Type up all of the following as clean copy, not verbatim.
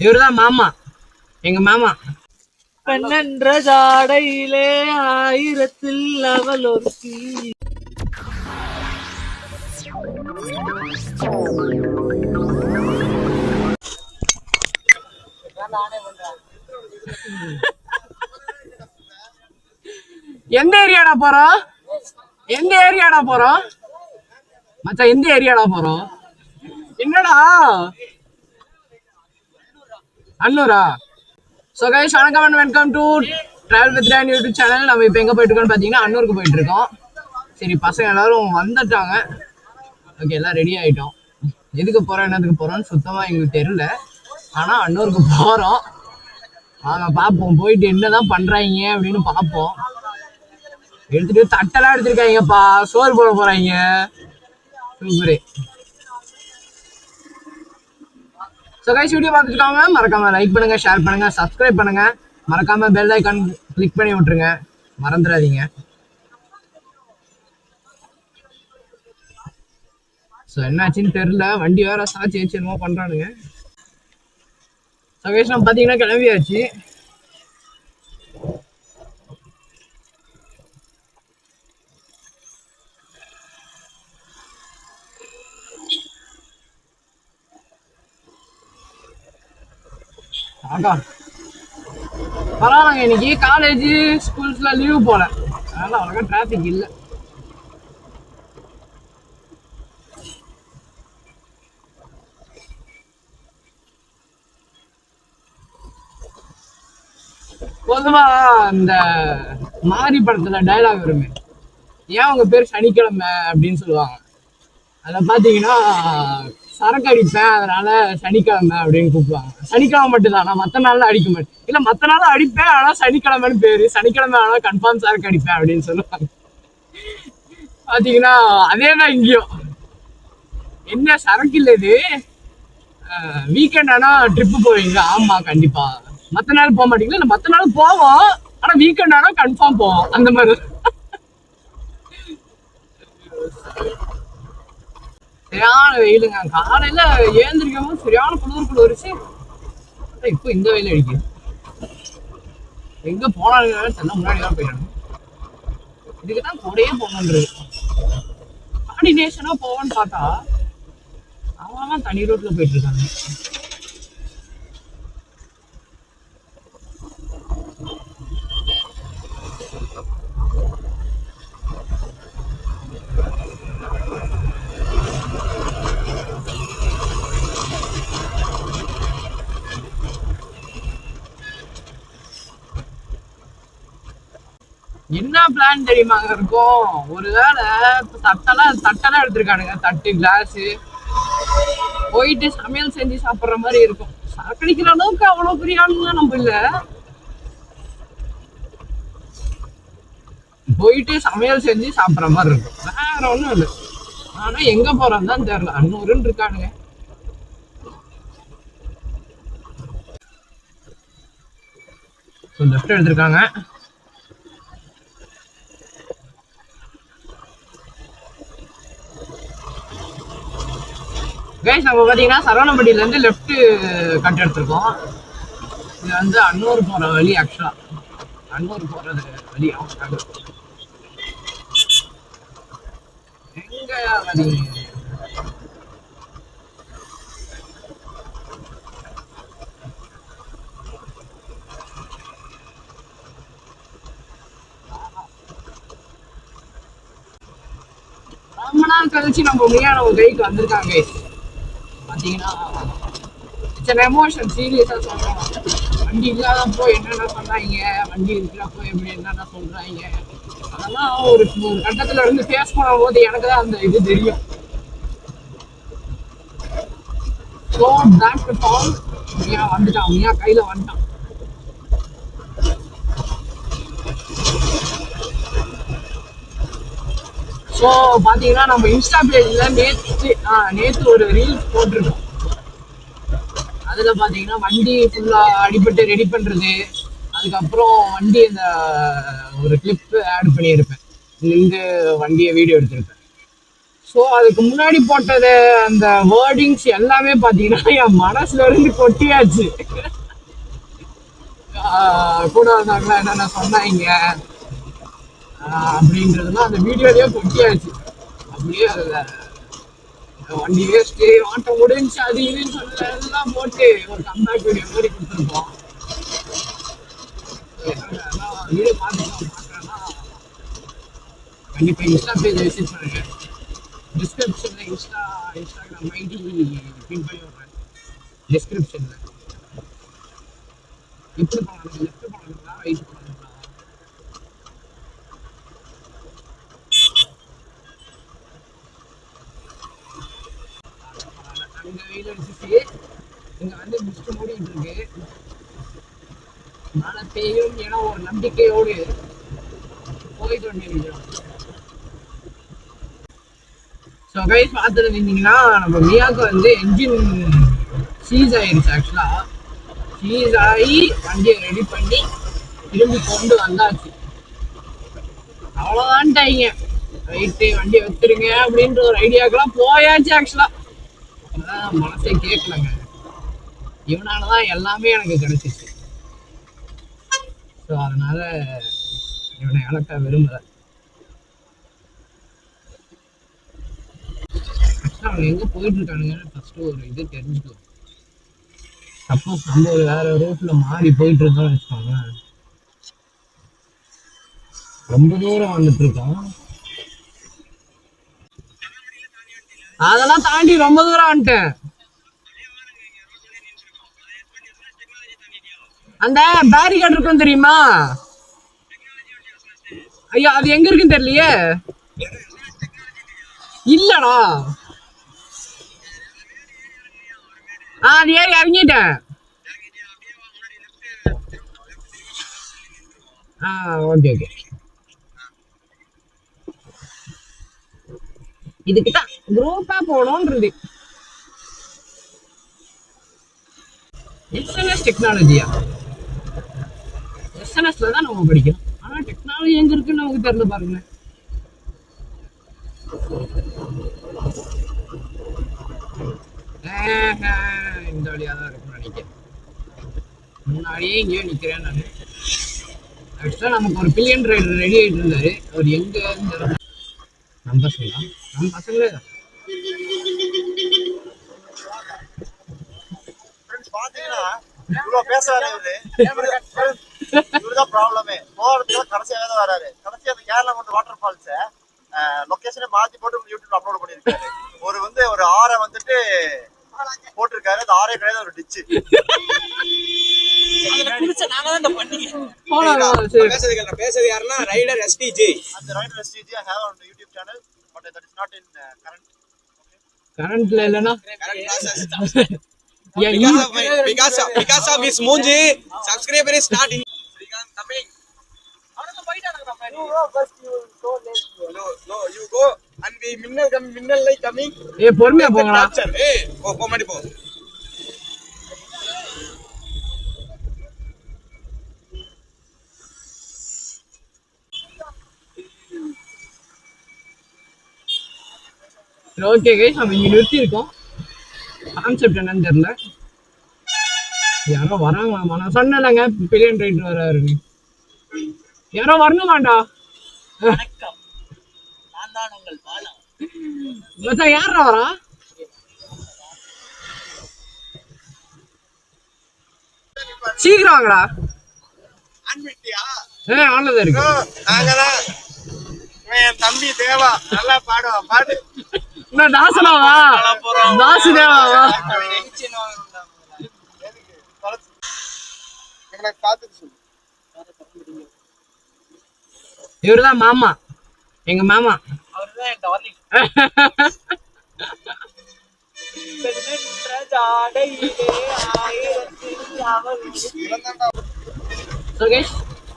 இவருதான் மாமா, எங்க மாமா. பெண்ணென்ற ஜாடையிலே ஆயிரத்தில் அவள் ஒரு எந்த ஏரியாடா போறோம்? எந்த ஏரியாடா போறோம் மச்சான்? எந்த ஏரியாடா போறோம்? என்னடா அன்னூரா? ஸோ கைஸ் வணக்கம் and welcome to travel with Ren YouTube channel. நம்ம இப்போ எங்கே போயிட்டு இருக்கோம்னு பார்த்தீங்கன்னா அன்னூருக்கு போயிட்டு இருக்கோம். சரி, பசங்க எல்லாரும் வந்துட்டாங்க. ஓகே, எல்லாம் ரெடி ஆகிட்டோம். எதுக்கு போகிறோம் என்னதுக்கு போகிறோம்னு சுத்தமாக எங்களுக்கு தெரியல. ஆனால் அன்னூருக்கு போகிறோம். வாங்க பார்ப்போம், போயிட்டு என்னதான் பண்ணுறாங்க அப்படின்னு பார்ப்போம். எடுத்துட்டு தட்டெல்லாம் எடுத்துருக்காங்கப்பா, சோறு போட போறாங்க. சூப்பரு. ஸோ கைஸ் வீடியோ பார்த்துருக்காங்க, மறக்காம லைக் பண்ணுங்க, ஷேர் பண்ணுங்க, சப்ஸ்கிரைப் பண்ணுங்க, மறக்காம பெல் ஐக்கான் கிளிக் பண்ணி விட்டுருங்க, மறந்துடாதீங்க. ஸோ என்னாச்சுன்னு தெரியல, வண்டி வேற சாட்சி வச்சு என்னமோ பண்றானுங்க. ஸோ கைஸ் நம்ம பார்த்தீங்கன்னா கிளம்பியாச்சு. பரவாயில்லங்க, இன்னைக்கு காலேஜ் ஸ்கூல்ஸ்ல லீவ் போல, அதனால அவ்வளோக்கா டிராஃபிக் இல்லை. பொதுவா இந்த மாரி படத்துல டைலாக் வருமே, ஏன் உங்க பேர் சனிக்கிழமை அப்படின்னு சொல்லுவாங்க. அதில் பார்த்தீங்கன்னா சரக்கு அடிப்பேன் அதனால சனிக்கிழமை அப்படின்னு கூப்பிடுவாங்க. சனிக்கிழமை மட்டும்தான், நான் மற்ற நாள்ல அடிக்க மாட்டேன். இல்லை, மற்ற நாளும் அடிப்பேன், ஆனால் சனிக்கிழமைன்னு பேரு. சனிக்கிழமை ஆனால் கன்ஃபார்ம் சரக்கு அடிப்பேன் அப்படின்னு சொல்லுவாங்க. பார்த்தீங்கன்னா அதே தான் இங்கேயும். என்ன சரக்கு இல்லை இது, வீக்கெண்ட் ஆனால் ட்ரிப்பு போவீங்க? ஆமாம், கண்டிப்பா. மற்ற நாள் போக மாட்டீங்களா? இல்லை, மற்ற நாள் போவோம், ஆனால் வீக்கெண்ட் ஆனால் கன்ஃபார்ம் போவோம், அந்த மாதிரி. சரியான வெயிலுங்க, காலையில ஏந்திரிக்கும் போது சரியான குளிர்ச்சி. இப்போ இந்த வெயில் அடிக்குது. எங்க போனாலும் தெரியல, முன்னாடி தான் போயிடணும். இதுக்குதான் கூடயே போகணுன்றது. கோஆர்டினேஷனா போவான்னு பார்த்தா அவன் தனி ரோட்ல போயிட்டு இருக்காங்க. என்ன பிளான் தெரியுமாங்க இருக்கும்? ஒருவேளை தட்டெல்லாம் எடுத்திருக்கானுங்க, தட்டு கிளாஸ், போயிட்டு சமையல் செஞ்சு சாப்பிட்ற மாதிரி இருக்கும். சாக்கடிக்கிற அளவுக்கு அவ்வளவு பெரிய ஆளுங்க நம்ம இல்ல. போயிட்டு சமையல் செஞ்சு சாப்பிட்ற மாதிரி இருக்கும், வேற ஒண்ணும் இல்லை. ஆனா எங்க போறோம் தான் தெரியல. அன்னூருன்னு இருக்கானுங்க. லெஃப்ட் எடுத்திருக்காங்க. கைஸ் நம்ம பார்த்தீங்கன்னா சரவணப்பட்டியிலேருந்து லெஃப்ட் கட் எடுத்திருக்கோம். இது வந்து அன்னூர் போகிற வழி. ஆக்சுவலாக அன்னூர் போகிறது வழி. எங்க வழி? ரொம்ப நாள் கழிச்சு நம்ம உண்மையான ஒரு கைக்கு வந்திருக்காங்க. பார்த்தீங்கன்னா இட்ஸ் எமோஷன், சீரியஸாக சொல்கிறோம். வண்டி இல்லாதப்போ என்னென்ன சொன்னாங்க, வண்டி இருக்கிறப்போ எப்படி என்னென்ன சொல்கிறாங்க, அதெல்லாம் ஒரு கட்டத்தில் இருந்து ஃபேஸ் பண்ணும் போது எனக்கு தான் அந்த இது தெரியும். So back to form. வந்துட்டான், உண்மையா கையில் வந்துட்டான். ஸோ பார்த்தீங்கன்னா நம்ம இன்ஸ்டா பேஜில் நேற்று ஒரு ரீல்ஸ் போட்டிருக்கோம். அதில் பார்த்தீங்கன்னா வண்டி ஃபுல்லாக அடிபட்டு ரெடி பண்ணுறது, அதுக்கப்புறம் வண்டி இந்த ஒரு கிளிப்பு ஆட் பண்ணியிருப்பேன், இங்கே வண்டியை வீடியோ எடுத்திருப்பேன். ஸோ அதுக்கு முன்னாடி போட்டது அந்த வேர்டிங்ஸ் எல்லாமே பார்த்தீங்கன்னா என் மனசுல இருந்து கொட்டியாச்சு. கூட வந்தாங்களா என்னென்ன சொன்னாங்க அப்படின்றதுலாம் அந்த வீடியோலயே கொட்டியாச்சு. அப்படியே வண்டி வேஸ்ட்டு ஆட்டம் முடிஞ்சு அது இதுன்னு சொல்ல எல்லாம் போட்டு ஒரு கம்பேக் வீடியோ மாதிரி கொடுத்துருப்போம். வீடியோ பார்க்குறேன்னா கண்டிப்பாக இன்ஸ்டா பேஜ் விசிட் பண்ணுங்க. டிஸ்கிரிப்ஷனில் இன்ஸ்டாகிராம் ஐடி பின் பண்ணி விட்றேன். டிஸ்கிரிப்ஷனில் எப்படி பண்ணணும், லெஃப்ட் பண்ணணுங்களா ரைட் பண்ணணுங்களா? அங்கே வெயில் அடிச்சிச்சு, இங்கே வந்து மிஸ்ட் மூடிட்டு இருக்கு. மழை பெய்யும் என ஒரு நம்பிக்கையோடு போயிட்டு வந்துருக்கிறோம். ஸோ கைஸ் பார்த்துருந்தீங்கன்னா நம்ம மியாவுக்கு வந்து என்ஜின் சீஸ் ஆயிடுச்சு. ஆக்சுவலாக சீஸ் ஆகி வண்டியை ரெடி பண்ணி திரும்பி கொண்டு வந்தாச்சு. அவ்வளோதான்ட்டாங்க, ரைட்டு வண்டியை வச்சுருங்க அப்படின்ற ஒரு ஐடியாக்கெல்லாம் போயாச்சு. ஆக்சுவலாக அதான் மனசே கேட்கலங்க. இவனால தான் எல்லாமே எனக்கு கிடைச்சிச்சு. ஸோ அதனால இவனை இழக்க விரும்பலை. அவங்க எங்கே போயிட்டு இருக்கானுங்கன்னு ஃபர்ஸ்ட் ஒரு இது தெரிஞ்சுக்கலாம். சப்போஸ் நம்ம ஒரு வேற ரூட்ல மாறி போயிட்டு இருக்கோம்னு வச்சுக்கோங்க, ரொம்ப தூரம் வந்துட்டு இருக்கோம். அதெல்லாம் தாண்டி ரொம்ப தூரம் வந்துட்டேன். அந்த பேரிகார்டு இருக்கும் தெரியுமா? ஐயா அது எங்க இருக்குன்னு தெரியலையே. இல்லடா, அது ஏறி இறங்கிட்டேன். Okay okay. இதுக்குதான் குரூப்பா போனோன்றது. எஸ்என்எஸ் டெக்னாலஜியா? எஸ்என்எஸ்ல தான் நம்ம படிக்கிறோம். ஆனா டெக்னாலஜி எங்க இருக்குன்னு நமக்கு தெரியல பாருங்க. இந்த வழியா தான் இருக்கும்னு நினைக்கிறேன். முன்னாடியே இங்கேயோ நிக்கிறேன் நான். ஆக்சுவலா நமக்கு ஒரு பில்லியன் ரைடர் ரெடி ஆயிட்டு இருந்தாரு. அவர் எங்க நம்ம பசங்களா? நம்ம பசங்களே தான். பேசுறாரு இவருதான் ப்ராப்ளமே. போறதுக்கு கடைசியாக தான் வராரு. கடைசி அந்த கேரளா கொண்டு வாட்டர் ஃபால்ஸ் லொகேஷனை மாத்தி போட்டு யூடியூப்ல அப்லோட் பண்ணிருக்காரு. ஒரு ஆறை வந்துட்டு போட்டிருக்காரு. அந்த ஆறே கிடையாது, ஒரு டிச்சு. பேசுறது யாருன்னா ரைடர் எஸ்டிஜி. அந்த rider STG I have on YouTube channel, but that is not in current. கரண்ட்ல இல்லனா because of his Munji subscriber is not in coming. No, you go and we minnal like coming. பொறுமையா போங்கடா. போ மாடி போ. Okay guys, நம்ம இங்க நிறுத்தி இருக்கோம். கான்செப்ட் என்னன்னு தெரியல. யாரோ வராங்களாமா? நான் சொன்னேன்லங்க பில்லியன் ரைடர் வராருன்னு. யாரோ வரணுமாண்டா? மச்சான் யாரா வரா? சீக்கிரம் வாங்கடா. ஆன்லதான் இருக்கு. நாங்கதான் என் தம்பி தேவா நல்லா பாடுவான். பாடு தாசனாவா? தாசு தேவாவா? இவருதான் மாமா, எங்க மாமா.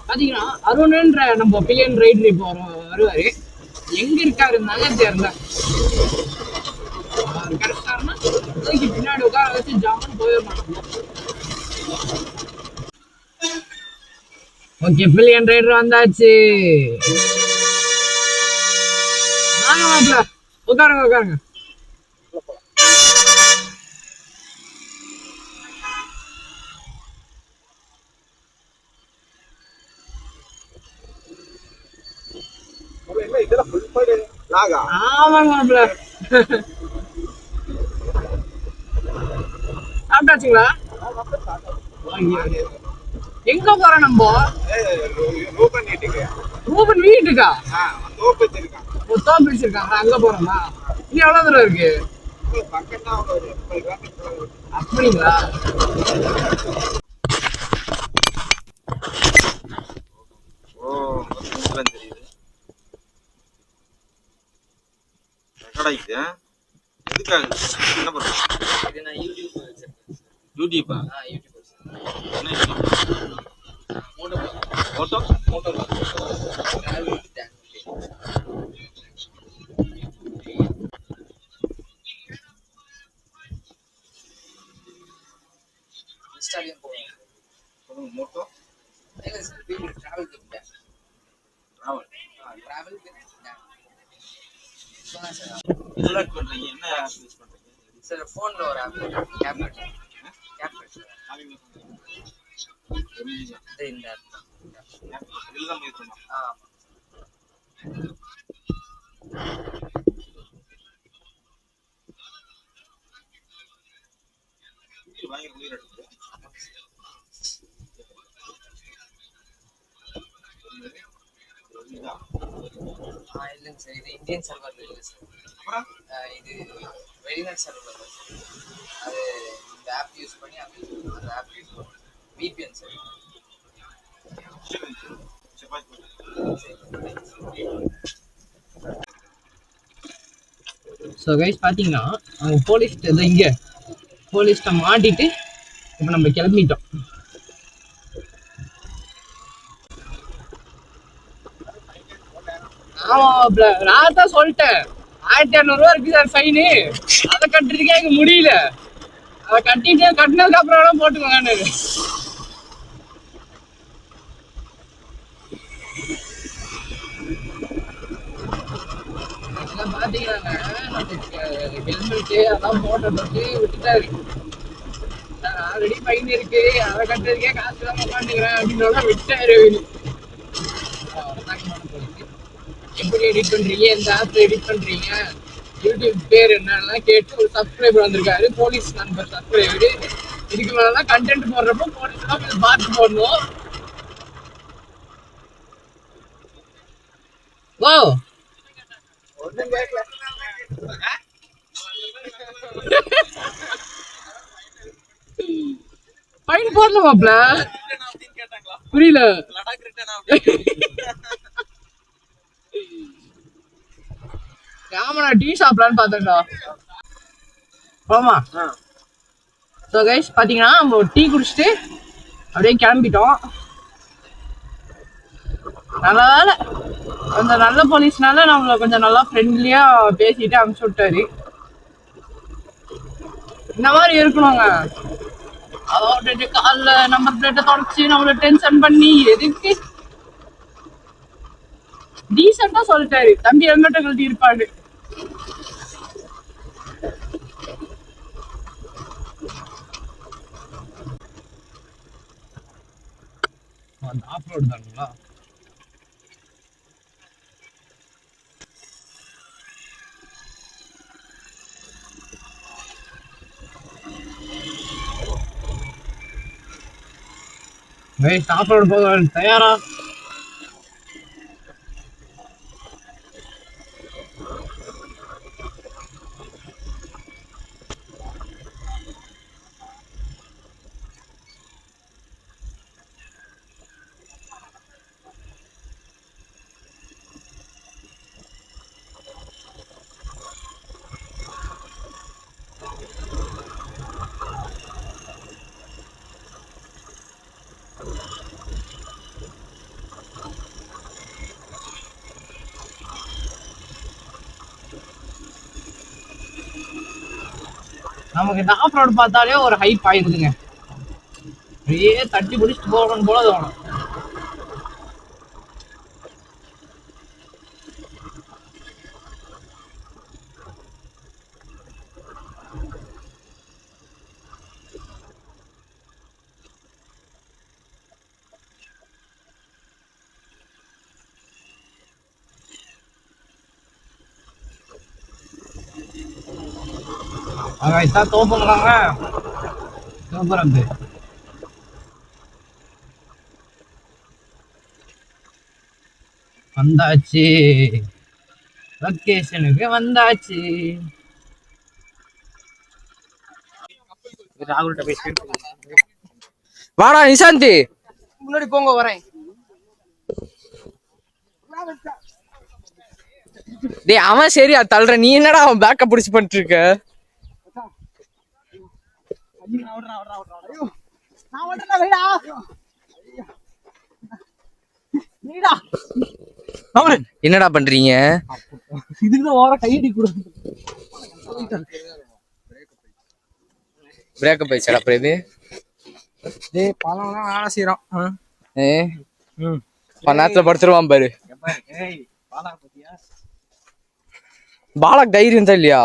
பாத்தீங்கன்னா அருண்ன்ற நம்ம பில்லியன் ரைடர் இப்போ வருவாரு. எங்க இருக்காருன்னாலே தெரியல. கிடைச்சாருன்னா பின்னாடி உட்கார வச்சு ஜாமன் போயிடலாம். ஓகே, பில்லியன் ரைடர் வந்தாச்சு. வாங்க மாப்பிள்ள, உட்காருங்க உட்காருங்க. ஆமாங்க மாப்ள. சாப்பிட்டாச்சுங்களா? எங்க போறோம் நம்ம? ரூபன் வீட்டுக்கா? தோப்பு வச்சிருக்காங்க, அங்க போறோமா? இனி எவ்வளவு தூரம் இருக்கு? அப்படிங்களா? யூடியூபா? போட்டோ मोटो बुलेट பண்றீங்க என்ன ஆப் யூஸ் பண்றீங்க சார் போன்ல ஒரு ஆப் கேப்கட் இந்த ஆப் இதுல தான் யூஸ் பண்ணுவோம் வாங்கி குளிர எடுத்து இல்லைங்க சார் இது இந்தியன் சர்வர்ல இல்லை சார் அப்புறம் இது வெளிநாட்டு சர்வர்ல சார் அது இந்த ஆப் யூஸ் பண்ணி அந்த ஆப் யூஸ் பண்ணி VPN சார் ஸோ கைஸ் பார்த்தீங்கன்னா அவங்க போலீஸ்கிட்ட இங்கே போலீஸ்கிட்ட மாட்டிட்டு இப்போ நம்ம கிளம்பிட்டோம். ஆமாப்ல, நான் தான் சொல்லிட்டேன் 1500 இருக்கு சார் ஃபைனு, அதை கட்டுறதுக்கே எனக்கு முடியல. அதை கட்டினதுக்கு அப்புறம் வேணா போட்டுக்கோங்க. பாத்தீங்கன்னா ஹெல்மெட்டு அதான் போட்டு விட்டுட்டாரு. ஆல்ரெடி ஃபைன் இருக்கு, அதை கட்டுறதுக்கே காசு தான் உட்காந்துக்கிறேன் அப்படின்னு விட்டாரு. எப்படி எடிட் பண்றீங்க, எந்த ஆப்ல எடிட் பண்றீங்க, யூடியூப் பேர் என்னன்னா கேட்டு ஒரு சப்ஸ்கிரைபர் வந்திருக்காரு, போலீஸ் நம்பர் சப்ஸ்கிரைபர். இதுக்கு மேலதான் கண்டென்ட் போடுறப்போ போலீஸ் தான் பார்த்து போடணும். ஓ ஃபைன் போடலாமாப்ல? புரியல. ஆமா, டீ சாப்பிடலான்னு பார்த்தேன்டா. ஆமா. ஸோ கைஸ் பார்த்தீங்கன்னா நம்ம டீ குடிச்சிட்டு அப்படியே கிளம்பிட்டோம். நல்ல வேலை கொஞ்சம் நல்ல போலீஸ்னால நம்மளை கொஞ்சம் நல்லா ஃப்ரெண்ட்லியா பேசிட்டு அனுப்பிச்சு விட்டாரு. இந்த மாதிரி இருக்கணுங்க. அதாவது காலில் நம்பர் பிளேட்டை தொடச்சி நம்மளை டென்ஷன் பண்ணி எதுக்கு? டீசெண்டா சொல்லிட்டாரு, தம்பி ஹெல்மெட்டை கழட்டி இருப்பாரு. ஆஃப் ரோடு தானுங்களா? ஆஃப் ரோடு போக தயாரா? நமக்கு இந்த ஆஃப் ரோடு பார்த்தாலே ஒரு ஹைப் ஆயிடுதுங்க. அப்படியே தட்டி பிடிச்சிட்டு போகணும் போல தோணும். Agak topong lang nga. Sobrang be. வந்தாச்சு லொகேஷனுக்கு வந்தாச்சு. ராகுல்கிட்ட பேசிட்டு வாடா நிசாந்தி முன்னாடி போங்க வரேன். டேய் அவன் சரியா தள்ளுற, நீ என்னடா அவன் பேக்கப் புடிச்சு பண்ணிட்டு இருக்க? என்னடா பண்றீங்க? பிரேக்கப் ஆயிடுச்சா? அப்புறம் இது பழம்லாம் வேலை செய்யறோம். நேரத்துல படுத்துருவான் பாரு. பாலக் தைரியம் தான் இல்லையா?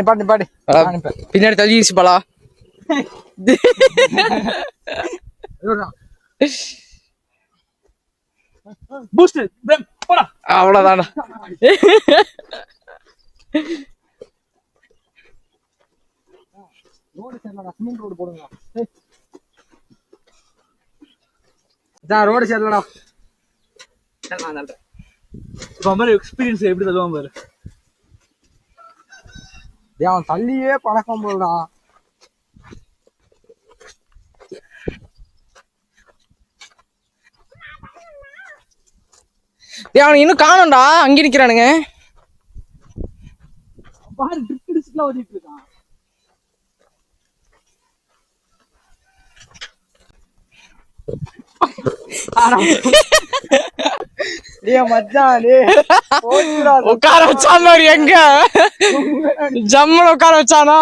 பாட்டு பின்னாடி தள்ளிடுச்சு பாலா. அவ்வளவுதானா? ரோடு சேரலடா. எக்ஸ்பீரியன்ஸ் எப்படி தருவான் பாரு. அவன் தள்ளியே பழக்கம் போடா. அவன் இன்னும் காணும்டா, அங்கே நிக்கிறானுங்க. உட்கார வச்சா மாதிரி எங்க ஜம்முன்னு உட்கார வச்சானா?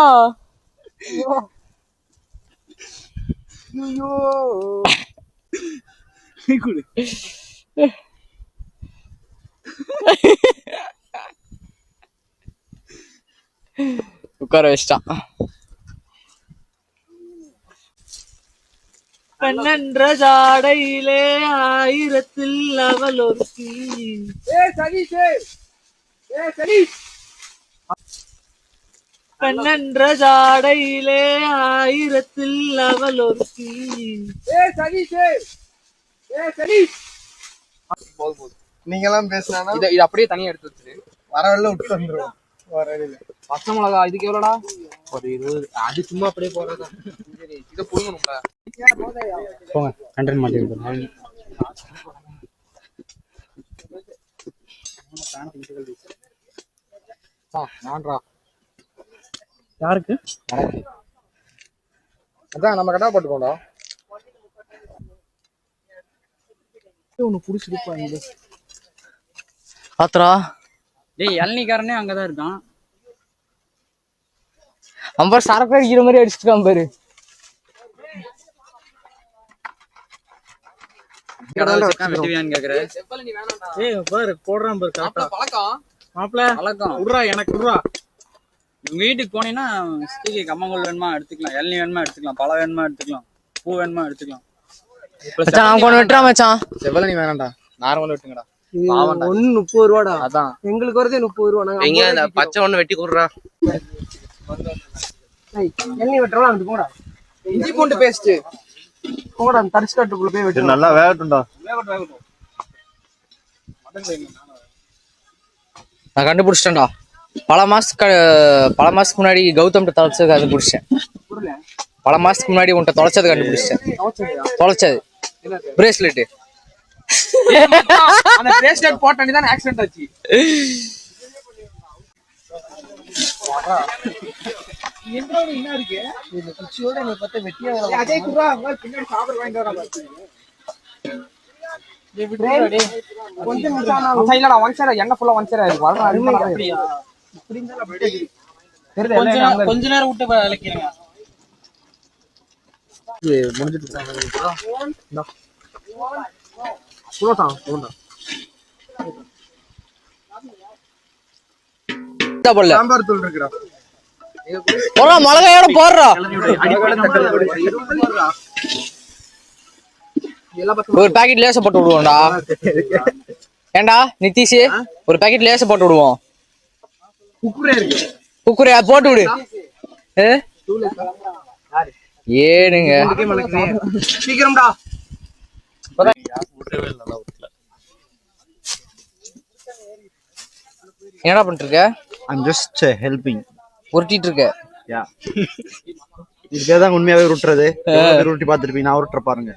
உட்கார வச்சிட்டான். பெண்ணென்ற ஜாடையிலே ஆயிரத்தில் அவள் ஒரு பெண்ணென்ற ஜாடையிலே ஆயிரத்தில் அவள் ஒரு நீங்க எல்லாம் பேசினா இது அப்படியே தனியா எடுத்து வச்சிரு. வரவெல்லாம் விட்டு வந்துருவோம். பச்சை மிளகா இதுக்கு எவ்வளோடா? ஒரு 20. அது சும்மா அப்படியே போறதா? இதை புடுங்கணும்டா. போங்க கண்டென்ட் மாட்டேன். நான்டா யாருக்கு? அதான் நம்ம கடா போட்டுக்கோண்டா. ஒண்ணு புடிச்சிருப்பாங்க பாத்திரா. டேய் இளநீக்காரனே அங்கதான் இருக்கான். அம்பர் சரக்கு அடிக்கிற மாதிரி அடிச்சுட்டான் பாரு. வீட்டுக்கு போனீங்கன்னா கம்மங்கூழ் வேணுமா எடுத்துக்கலாம், இளநீ வேணுமா எடுத்துக்கலாம், பழம் வேணுமா எடுத்துக்கலாம், பூ வேணுமா எடுத்துக்கலாம். செவ்வளி வேணாம்டா, நார்மலா வெட்டுங்கடா. 30 ரூபாடா. அதான் எங்களுக்கு வரதே 30 ரூபா. பச்சை ஒண்ணு வெட்டி கொடுறா. எண்ணெய் வெட்டுறோம் அங்கிட்டு போடா. இஞ்சி பூண்டு பேஸ்ட் போடா, தரிசு காட்டுக்குள்ள போய் வெட்டு. நல்லா வேகட்டும்டா. நான் கண்டுபிடிச்சிட்டேன்டா. பல மாசத்துக்கு முன்னாடி கௌதம் தொலைச்சது கண்டுபிடிச்சேன். பல மாசத்துக்கு முன்னாடி உன்கிட்ட தொலைச்சது கண்டுபிடிச்சேன். தொலைச்சது பிரேஸ்லெட். அந்த பிரேஸ்லெட் போட்டனே தான் ஆக்சிடென்ட் ஆச்சு. என்ன இருக்கு இந்த குச்சியோட நீ பத்த வெட்டியா அஜய் குறா பின்னாடி சாபர் வாங்கிட்டு வரா பாரு. கொஞ்சம் நிமிஷம் சைலடா வன்சரா என்ன ஃபுல்லா வன்சரா இருக்கு. வர அருமை அப்படியே இப்படிங்கல அப்படியே தெரியுது. கொஞ்ச நேரம் விட்டு விளக்கிடுங்க. ये முடிஞ்சிட்டு இந்தா சுரோதா போடா. டபுள் சாம்பார் தூள் இருக்குடா. போடா மிளகாயோட போடுறா. ஒரு பாக்கெட் லேச போட்டு விடுவோம்டா. ஏண்டா நிதிஷ் ஒரு பாக்கெட் லேச போட்டு விடுவோம். குக்குரையா போட்டு விடு. ஏனுங்க சீக்கிரம்டா. என்னடா பண்ணிட்டு இருக்க? I'm just helping. உருட்டிட்டு இருக்க? Yeah. இதுதான் உண்மையாவே உருட்டுறது. உருட்டி பார்த்துருப்பீங்க, நான் உருட்டுற பாருங்க.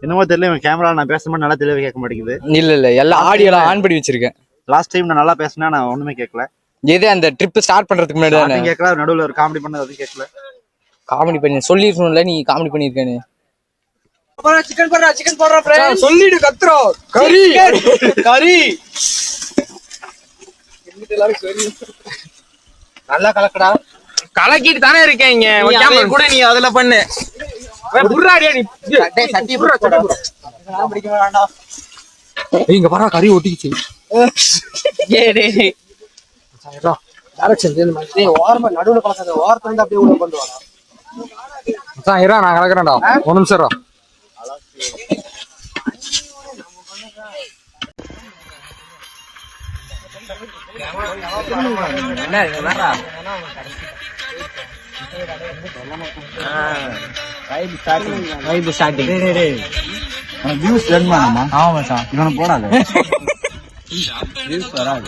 என்னமோ தெரியல, இவன் கேமரா நான் பேசும்போது நல்லா தெளிவாக கேட்க மாட்டேங்குது. இல்ல எல்லாம் ஆடியோலாம் ஆன் பண்ணி வச்சிருக்கேன். லாஸ்ட் டைம் நான் நல்லா பேசினா நான் ஒண்ணுமே கேட்கல. எது அந்த ட்ரிப் ஸ்டார்ட் பண்றதுக்கு முன்னாடி தானே கேட்கல, நடுவில் ஒரு காமெடி பண்ணது அது கேட்கல. காமெடி பண்ணி சொல்லிருக்கணும்ல, நீ காமெடி பண்ணிருக்கேன்னு. சிக்கன் போடுறா ஃப்ரெண்ட். சொல்லிடு கத்துறோம். கறி கறி நல்லா கலக்கடா. கலக்கிட்டு தானே இருக்கேன் இங்க. கூட நீ அதுல பண்ணு. புர்ராடியா நீ. டேய் சட்டி போடா. நான் பிடிக்க வேண்டாம். இங்க பாரா கறி ஒட்டிக்கிச்சு. டேய் டைரக்ஷன் சேஞ்ச் பண்ணி. டேய் ஓரமா நடுவுல கலக்காத. ஓரத்துல இருந்து அப்படியே உள்ள கொண்டு வாடா. மச்சான் இரா நான் கலக்குறேன்டா. ஒரு நிமிஷம் இரா. Vibe starting. வியூஸ் வேணுமா? ஆமா மச்சான், இவனை போடாத. வியூஸ் வராது.